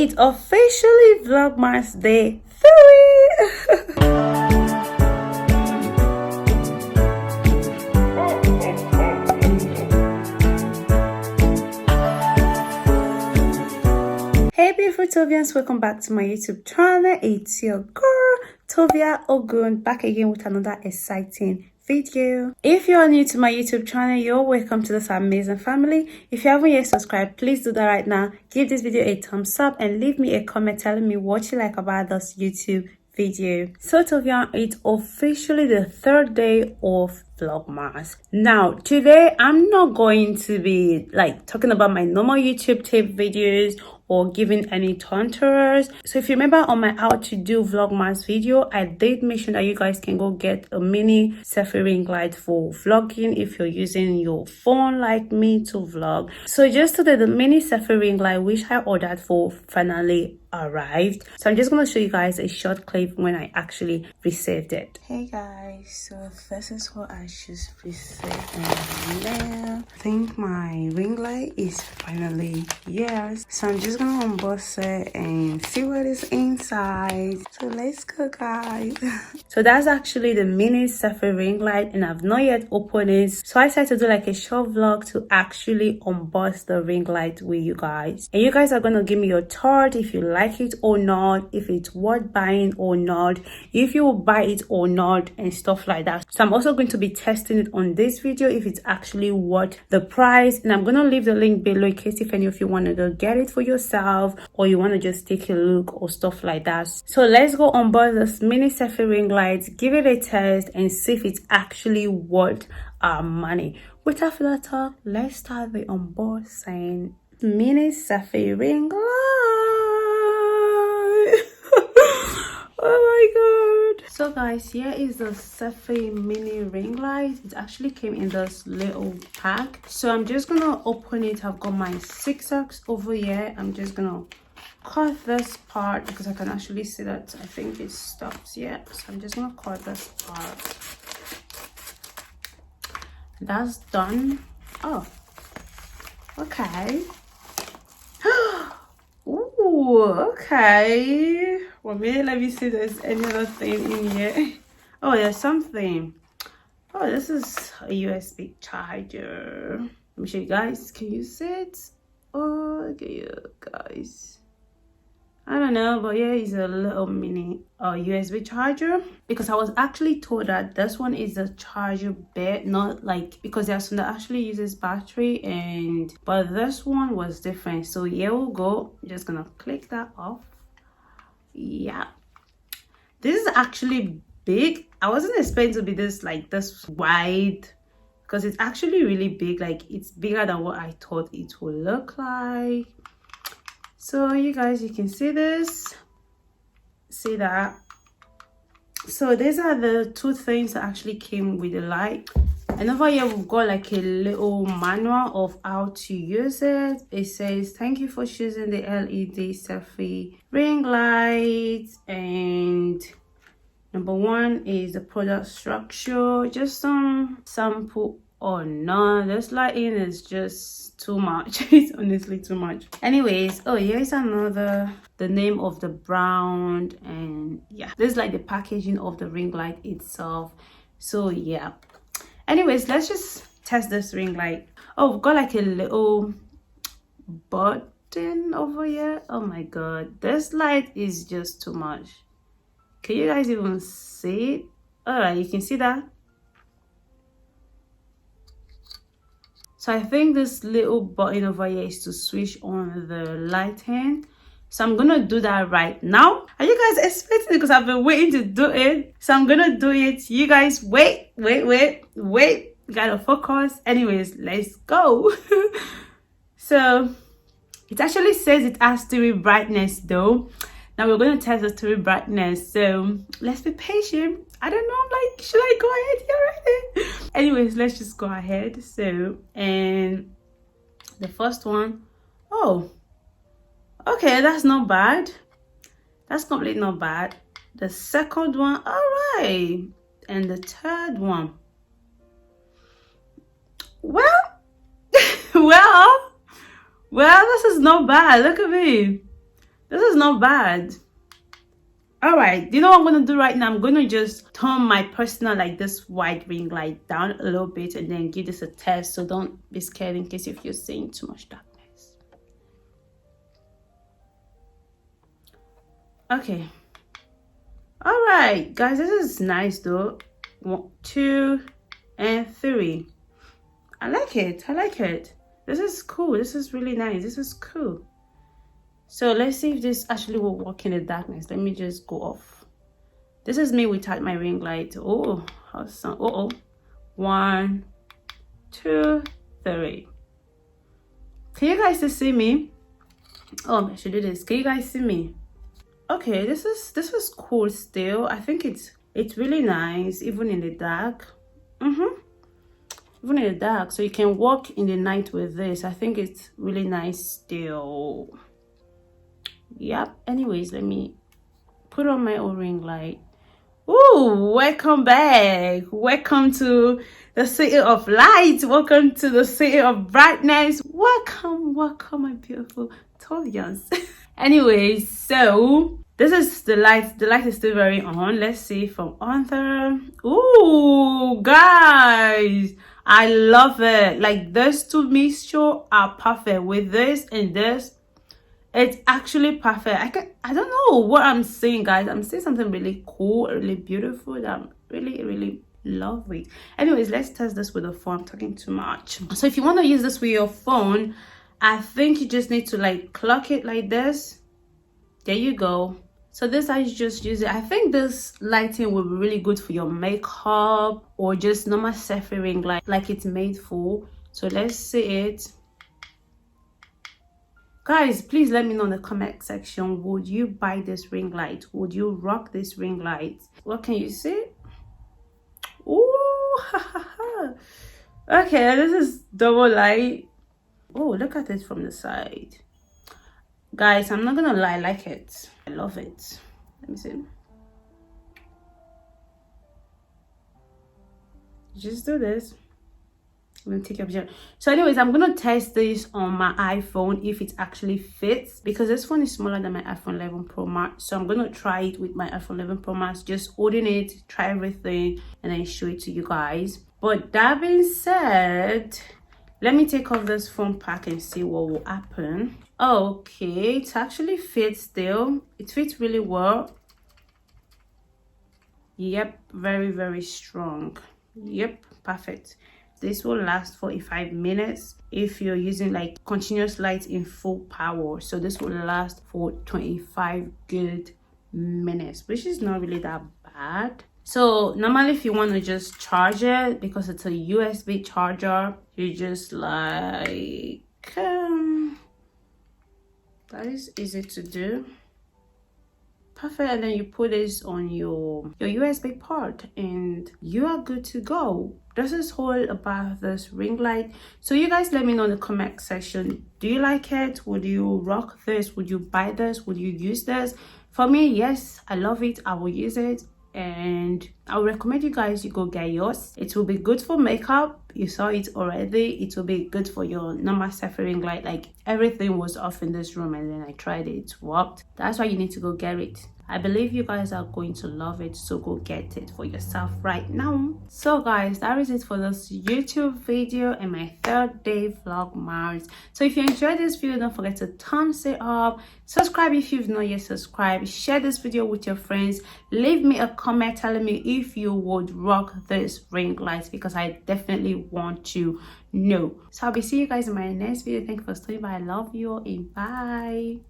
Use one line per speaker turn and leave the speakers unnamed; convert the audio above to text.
It's officially Vlogmas Day 3. Hey beautiful Tovians, welcome back to my YouTube channel. It's your girl Tovia Ogun, back again with another exciting video. If you are new to my YouTube channel, you're welcome to this amazing family. If you haven't yet subscribed, please do that right now. Give this video a thumbs up and leave me a comment telling me what you like about this YouTube video. So Tovia, it's officially the third day of Vlogmas. Now today I'm not going to be like talking about my normal YouTube tip videos or giving any tutorials. So if you remember on my how to do Vlogmas video, I did mention that you guys can go get a mini selfie ring light for vlogging if you're using your phone like me to vlog. So just today the mini selfie ring light which I ordered for finally arrived. So I'm just going to show you guys a short clip when I actually received it. Hey guys, so this is what I just received in the mail. I think my ring light is finally here. So I'm just gonna unbox it and see what is inside. So let's go guys. So that's actually the mini selfie ring light and I've not yet opened it. So I decided to do like a short vlog to actually unbox the ring light with you guys. And you guys are gonna give me your thought if you like it or not, if it's worth buying or not, if you will buy it or not and stuff like that. So I'm also going to be testing it on this video if it's actually worth the price, and I'm gonna leave the link below in case if any of you want to go get it for yourself or you want to just take a look or stuff like that. So let's go unbox this mini selfie ring light, give it a test and see if it's actually worth our money. Without further talk, let's start the unboxing. Mini selfie ring light. Oh my god. So guys, here is the selfie mini ring light. It actually came in this little pack. So I'm just gonna open it. I've got my zigzags over here. I'm just gonna cut this part because I can actually see that I think it stops here. So I'm just gonna cut this part. That's done. Oh, okay. Ooh, okay. Well, maybe let me see if there's any other thing in here. Oh, there's something. Oh, this is a USB charger. Let me show you guys. Can you see it? Oh, okay, guys. I don't know, but yeah, it's a little mini USB charger, because I was actually told that this one is a charger bed, not like, because there's one that actually uses battery, and but this one was different. So here we go. I'm just gonna click that off. Yeah, this is actually big. I wasn't expecting to be this like this wide, because it's actually really big. Like it's bigger than what I thought it would look like. So you guys, you can see this, see that. So these are the two things that actually came with the light. And over here we've got like a little manual of how to use it. It says thank you for choosing the LED selfie ring light, and number one is the product structure, just some sample. Oh no, this lighting is just too much. It's honestly too much. Anyways, oh here's another, the name of the brand, and yeah, this is like the packaging of the ring light itself. So yeah, anyways, let's just test this ring light. Oh, we've got like a little button over here. Oh my god, this light is just too much. Can you guys even see it? All right, you can see that. So I think this little button over here is to switch on the lighting. So I'm gonna do that right now. Are you guys expecting it? Because I've been waiting to do it. So I'm gonna do it. You guys wait. You gotta focus. Anyways, let's go. So it actually says it has 3 brightness though. Now we're going to test the 3 brightness. So let's be patient. I don't know, I'm like, should I go ahead here already? Anyways, let's just go ahead. So, and the first one, oh, okay, that's not bad. That's completely not bad. The second one, all right. And the third one, well, well, this is not bad. Look at me. This is not bad. All right, you know what I'm gonna do right now? I'm gonna just turn my personal, like this white ring light down a little bit and then give this a test. So don't be scared in case if you're seeing too much darkness. Okay. All right, guys, this is nice though. 1, 2, and 3. I like it. I like it. This is cool. This is really nice. This is cool. So let's see if this actually will work in the darkness. Let me just go off. This is me without my ring light. Oh, awesome. Uh-oh. 1, 2, 3. Can you guys still see me? Oh, I should do this. Can you guys see me? Okay, this is cool still. I think it's really nice even in the dark. Even in the dark, so you can walk in the night with this. I think it's really nice still. Yep. Anyways, let me put on my own ring light. Ooh, welcome back. Welcome to the city of light. Welcome to the city of brightness. Welcome, my beautiful Tovians. Anyways, so this is the light. The light is still very on. Let's see from on there. Ooh, guys, I love it. Like those two mixture are perfect with this and this. It's actually perfect. I don't know what I'm saying, guys. I'm saying something really cool, really beautiful that I'm really love with. Anyways, let's test this with a phone. I'm talking too much. So if you want to use this with your phone, I think you just need to like clock it like this. There you go. So this I just use it. I think this lighting will be really good for your makeup or just normal selfie ring light like it's made for. So let's see it. Guys, please let me know in the comment section, would you buy this ring light? Would you rock this ring light? What can you see? Ooh, okay, this is double light. Oh, look at it from the side. Guys, I'm not gonna lie, I like it. I love it. Let me see. Just do this. I'm gonna take your picture. So anyways, I'm gonna test this on my iPhone if it actually fits, because this phone is smaller than my iPhone 11 Pro Max. So I'm gonna try it with my iPhone 11 Pro Max, just holding it, try everything, and then show it to you guys. But that being said, let me take off this phone pack and see what will happen. Okay, it actually fits still. It fits really well. Yep, very strong. Yep, perfect. This will last 45 minutes if you're using like continuous light in full power. So this will last for 25 good minutes, which is not really that bad. So normally if you want to just charge it, because it's a USB charger, you just like that is easy to do. Perfect. And then you put this on your USB port and you are good to go. This is all about this ring light. So you guys let me know in the comment section, do you like it? Would you rock this? Would you buy this? Would you use this? For me, yes, I love it. I will use it, and I would recommend you guys, you go get yours. It will be good for makeup. You saw it already. It will be good for your normal selfie ring light. Like everything was off in this room and then I tried it, it worked. That's why you need to go get it. I believe you guys are going to love it, so go get it for yourself right now. So guys, that is it for this YouTube video and my 3rd day Vlogmas. So if you enjoyed this video, don't forget to thumbs it up, subscribe if you've not yet subscribed, share this video with your friends, leave me a comment telling me if you would rock this ring light, because I definitely want to know. So I'll be seeing you guys in my next video. Thank you for staying by. I love you and bye.